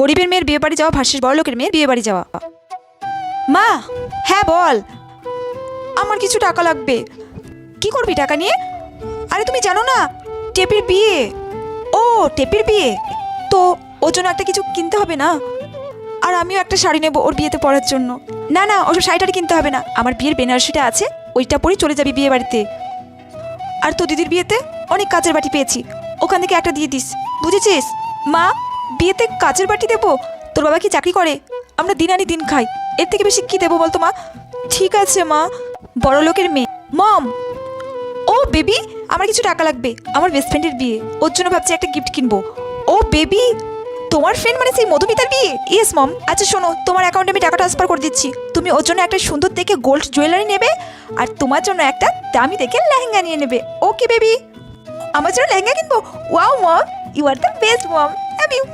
গরিবের মেয়ের বিয়ে বাড়ি যাওয়া ভার্সেস বড়লোকের মেয়ের বিয়ে বাড়ি যাওয়া। মা, হ্যাঁ বল। আমার কিছু টাকা লাগবে। কি করবি টাকা নিয়ে? আরে তুমি জানো না, টেপির বিয়ে। ও, টেপির বিয়ে, তো ওর জন্য একটা কিছু কিনতে হবে না? আর আমিও একটা শাড়ি নেবো ওর বিয়েতে পরার জন্য। না না, ওসব শাড়িটারি কিনতে হবে না, আমার বিয়ের বেনারসিটা আছে, ওইটা পরেই চলে যাবি বিয়ে বাড়িতে। আর তো দিদির বিয়েতে অনেক কাচের বাটি পেয়েছি, ওখান থেকে একটা দিয়ে দিস, বুঝেছিস? মা, বিয়েতে কাচের বাটি দেবো? তোর বাবা কি চাকরি করে? আমরা দিন আনি দিন খাই, এর থেকে বেশি কি দেবো বলতো মা? ঠিক আছে মা, বড় লোকের মেয়ে। মম, ও বেবি, আমার কিছু টাকা লাগবে, আমার বেস্ট ফ্রেন্ডের বিয়ে, ওর জন্য ভাবছি একটা গিফট কিনবো। ও বেবি, তোমার ফ্রেন্ড মানে সেই মধুমিতার বিয়ে? Yes mom. আচ্ছা শোনো, তোমার অ্যাকাউন্টে আমি টাকা ট্রান্সফার করে দিচ্ছি, তুমি ওর জন্য একটা সুন্দর দেখে গোল্ড জুয়েলারি নেবে, আর তোমার জন্য একটা দামি দেখে লেহেঙ্গা নিয়ে নেবে। Okay baby? আমার জন্য লেহেঙ্গা কিনবো? Wow mom, you are the best mom, love you.